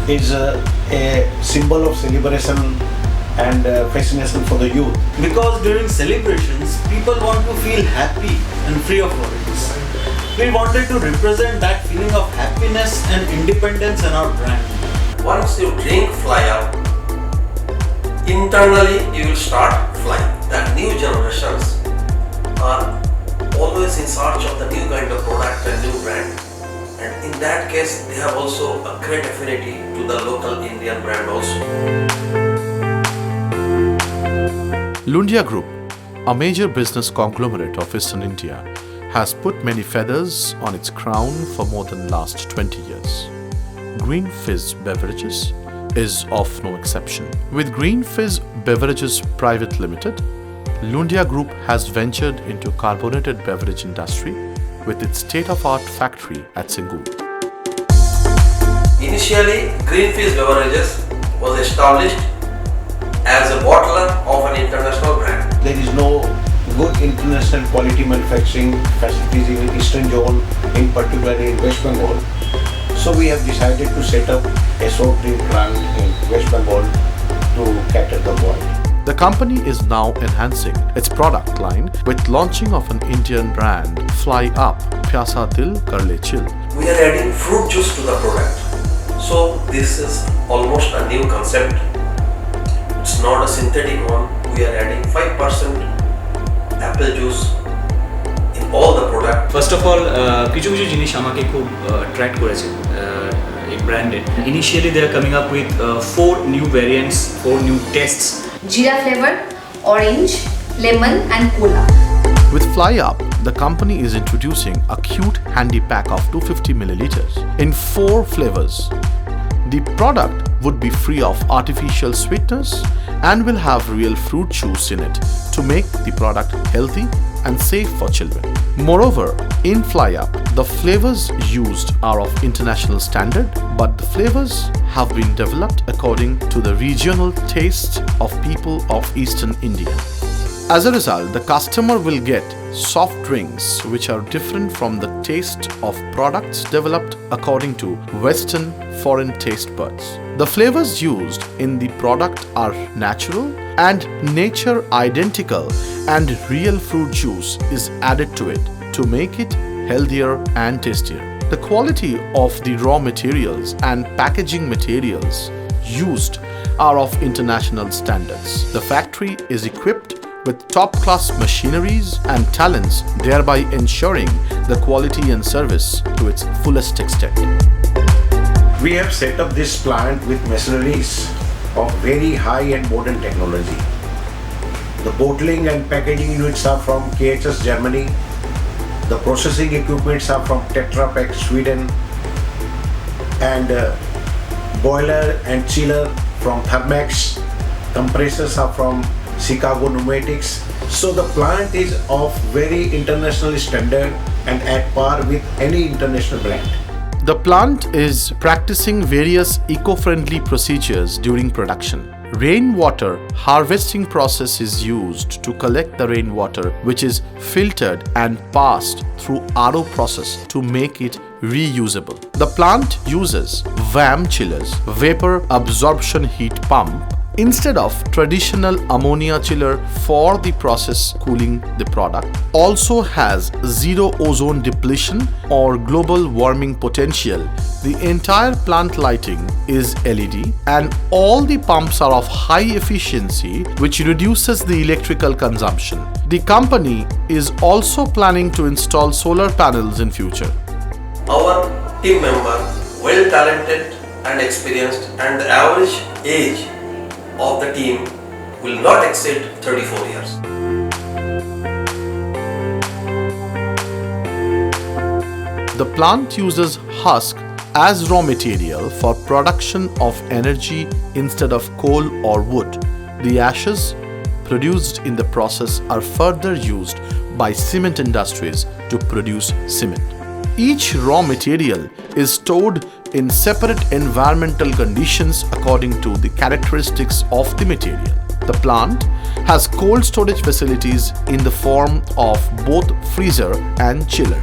is a symbol of celebration and fascination for the youth. Because during celebrations, people want to feel happy and free of worries. We wanted to represent that feeling of happiness and independence in our brand. Once you drink Fly Up, internally you will start flying. That new generations are always in search of the new kind of product and new brand. And in that case, they have also a great affinity to the local Indian brand also. Lundia Group, a major business conglomerate of Eastern India, has put many feathers on its crown for more than last 20 years. Green Fizz Beverages is of no exception. With Green Fizz Beverages Private Limited, Lundia Group has ventured into carbonated beverage industry with its state-of-art factory at Singur. Initially, Green Fizz Beverages was established as a bottler of an international brand. There is no good international quality manufacturing facilities in Eastern Zone, in particular in West Bengal. So we have decided to set up a soft drink plant in West Bengal to cater the void. The company is now enhancing its product line with launching of an Indian brand, Fly Up, Pyasa Dil Kar Le Chill. We are adding fruit juice to the product. So this is almost a new concept. It's not a synthetic one. We are adding 5% apple juice in all the product. First of all, কিছু কিছু জিনিস আমাকে খুব attract করেছে এই ব্র্যান্ডে। Initially they are coming up with 4 new variants, 4 new tastes. Jeera flavor, orange, lemon and cola. With Fly Up, the company is introducing a cute handy pack of 250 milliliters in 4 flavors. The product would be free of artificial sweeteners and will have real fruit juice in it to make the product healthy and safe for children. Moreover, in Fly Up, the flavors used are of international standard, but the flavors have been developed according to the regional taste of people of Eastern India. As a result, the customer will get soft drinks which are different from the taste of products developed according to Western foreign taste buds. The flavors used in the product are natural and nature identical, and real fruit juice is added to it to make it healthier and tastier. The quality of the raw materials and packaging materials used are of international standards. The factory is equipped with top-class machineries and talents, thereby ensuring the quality and service to its fullest extent. We have set up this plant with machineries of very high and modern technology. The bottling and packaging units are from KHS Germany. The processing equipments are from Tetra Pak Sweden, and boiler and chiller from Thermax. Compressors are from Chicago Pneumatics. So the plant is of very international standard and at par with any international brand. The plant is practicing various eco-friendly procedures during production. Rainwater harvesting process is used to collect the rainwater, which is filtered and passed through RO process to make it reusable. The plant uses VAM chillers, vapor absorption heat pump, instead of traditional ammonia chiller for the process cooling the product. Also has zero ozone depletion or global warming potential. The entire plant lighting is LED and all the pumps are of high efficiency, which reduces the electrical consumption. The company is also planning to install solar panels in future. Our team member, well talented and experienced, and the average age of the team will not exceed 34 years. The plant uses husk as raw material for production of energy instead of coal or wood. The ashes produced in the process are further used by cement industries to produce cement. Each raw material is stored in separate environmental conditions according to the characteristics of the material. The plant has cold storage facilities in the form of both freezer and chiller.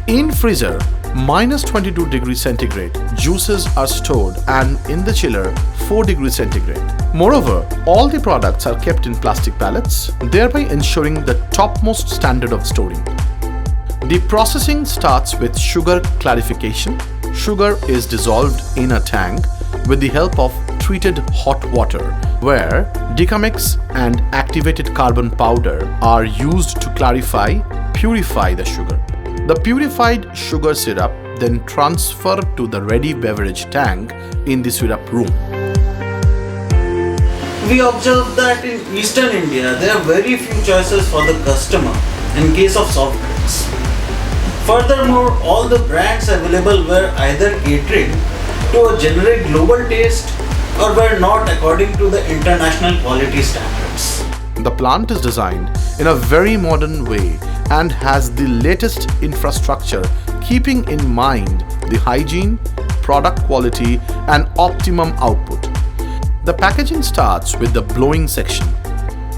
In freezer, minus 22 degrees centigrade, juices are stored, and in the chiller 4 degrees centigrade. Moreover, all the products are kept in plastic pallets, thereby ensuring the topmost standard of storing. The processing starts with sugar clarification. Sugar is dissolved in a tank with the help of treated hot water, where Decamix and activated carbon powder are used to purify the sugar. The purified sugar syrup then transferred to the ready beverage tank in the syrup room. We observed that in Eastern India, there are very few choices for the customer in case of soft drinks. Furthermore, all the brands available were either catering to a generic global taste or were not according to the international quality standards. The plant is designed in a very modern way and has the latest infrastructure, keeping in mind the hygiene, product quality, and optimum output. The packaging starts with the blowing section.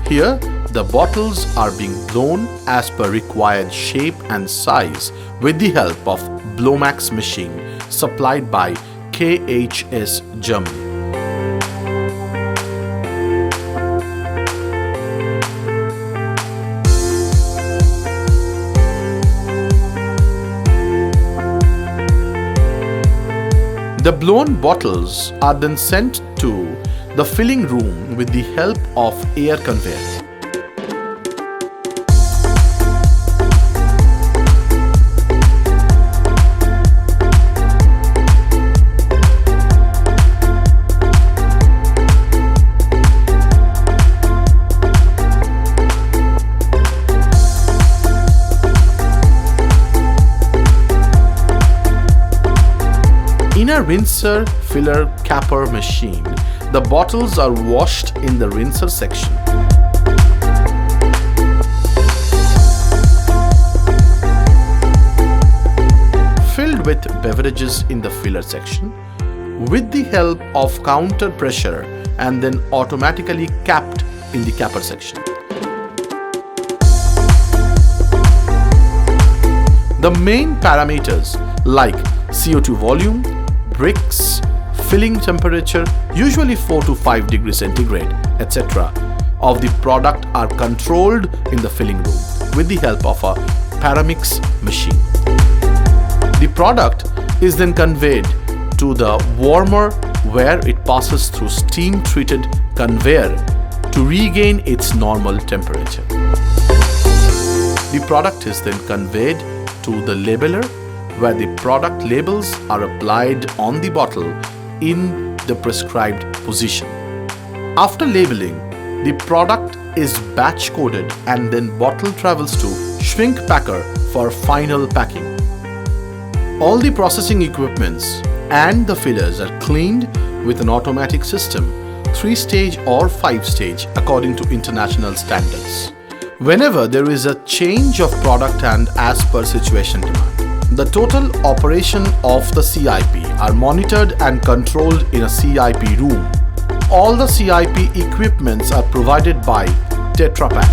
Here, the bottles are being blown as per required shape and size with the help of Blowmax machine supplied by KHS Germany. The blown bottles are then sent to the filling room with the help of air conveyor. In a rinser filler capper machine, the bottles are washed in the rinser section. Filled with beverages in the filler section with the help of counter pressure and then automatically capped in the capper section. The main parameters like CO2 volume, bricks, filling temperature, usually 4 to 5 degrees centigrade, etc., of the product are controlled in the filling room with the help of a Paramix machine. The product is then conveyed to the warmer where it passes through steam-treated conveyor to regain its normal temperature. The product is then conveyed to the labeler where the product labels are applied on the bottle in the prescribed position. After labeling, the product is batch coded and then bottle travels to shrink packer for final packing. All the processing equipments and the fillers are cleaned with an automatic system, 3-stage or 5-stage according to international standards. Whenever there is a change of product and as per situation demand, the total operation of the CIP are monitored and controlled in a CIP room. All the CIP equipments are provided by Tetra Pak.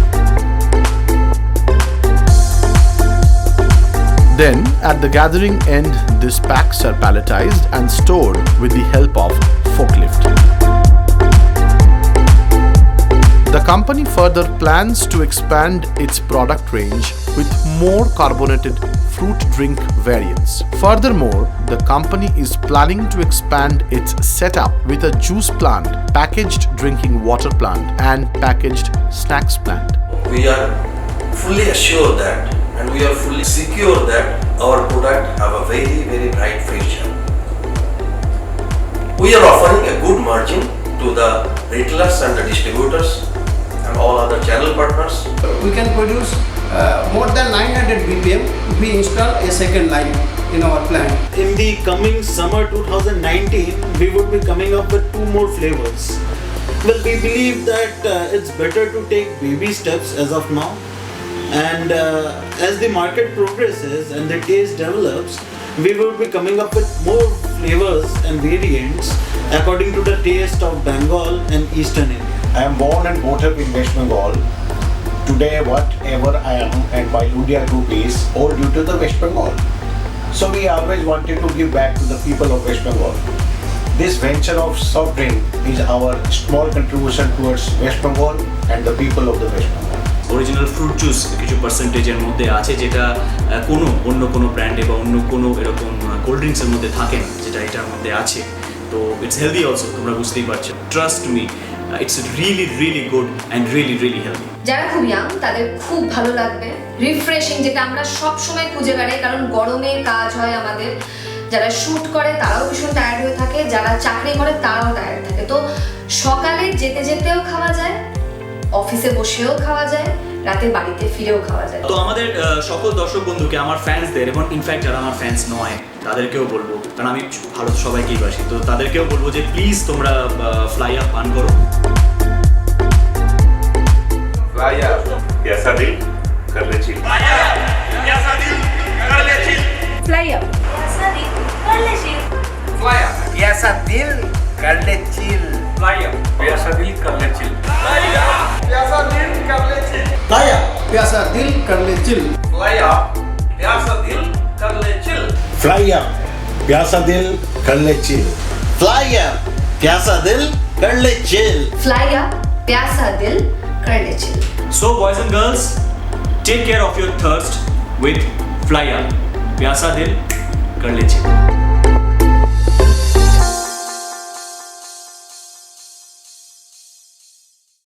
Then, at the gathering end, these packs are palletized and stored with the help of forklift. The company further plans to expand its product range with more carbonated fruit drink variants. Furthermore, the company is planning to expand its setup with a juice plant, packaged drinking water plant, and packaged snacks plant. We are fully assured that and we are fully secure that our product have a very, very bright future. We are offering a good margin to the retailers and the distributors and all other channel partners. We can produce more than 900 BPM if we install a second line in our plant. In the coming summer 2019, we would be coming up with 2 more flavors. Well, we believe that it's better to take baby steps as of now. And as the market progresses and the taste develops, we will be coming up with more flavors and variants according to the taste of Bengal and Eastern India. I am born and brought up in West Bengal. Today, whatever I am and my Ludia group is all due to the West Bengal. So we always wanted to give back to the people of West Bengal. This venture of soft drink is our small contribution towards West Bengal and the people of the West Bengal. Original fruit juice কিছু পার্সেন্টেজের মধ্যে আছে, যেটা অন্য কোনো ব্র্যান্ডে বা অন্য কোনো এরকম কোল্ড ড্রিঙ্কসের মধ্যে থাকে না, যেটা এটার মধ্যে আছে। তো ইটস হেলদি অলসো, তোমরা বুঝতেই পারছো। Trust me, it's really good and really healthy. যারা খুব ইয়াং তাদের খুব ভালো লাগবে, রিফ্রেশিং, যেটা আমরা সব সময় খুঁজে বেড়াই, কারণ গরমে কাজ হয় আমাদের। যারা শ্যুট করে তারাও ভীষণ টায়ার্ড হয়ে থাকে, যারা চাকরি করে তারাও টায়ার্ড থাকে। তো সকালে যেতেও খাওয়া যায়, অফিসে বসেও খাওয়া যায়, রাতে বাড়িতে ফিরেও খাওয়া যায়। তো আমাদের সকল দর্শক বন্ধুকে, আমার ফ্যান্সদের এবং ইনফ্যাক্ট যারা আমার ফ্যান্স নয় তাদেরকেও বলবো, কারণ আমি ভালো সবাইকেই বাসি, তো তাদেরকেও বলবো যে প্লিজ তোমরা ফ্লাই আপ পান করো। Fly up, प्यासा दिल कर ले चिल। प्यासा दिल कर ले chill. Fly up, Fly up, प्यासा दिल कर ले चिल। Fly up, प्यासा दिल कर ले चिल। Fly up, प्यासा दिल कर ले चिल। Playa, प्यासा दिल कर ले चिल। Fly up, प्यासा दिल कर ले चिल। Fly up, प्यासा दिल कर ले chill. Fly up, प्यासा दिल कर ले chill। ফ্লাই আপ, প্যাসা দিল কর লে চিল। So boys and girls, take care of your thirst with Fly Up, प्यासा दिल कर ले चिल।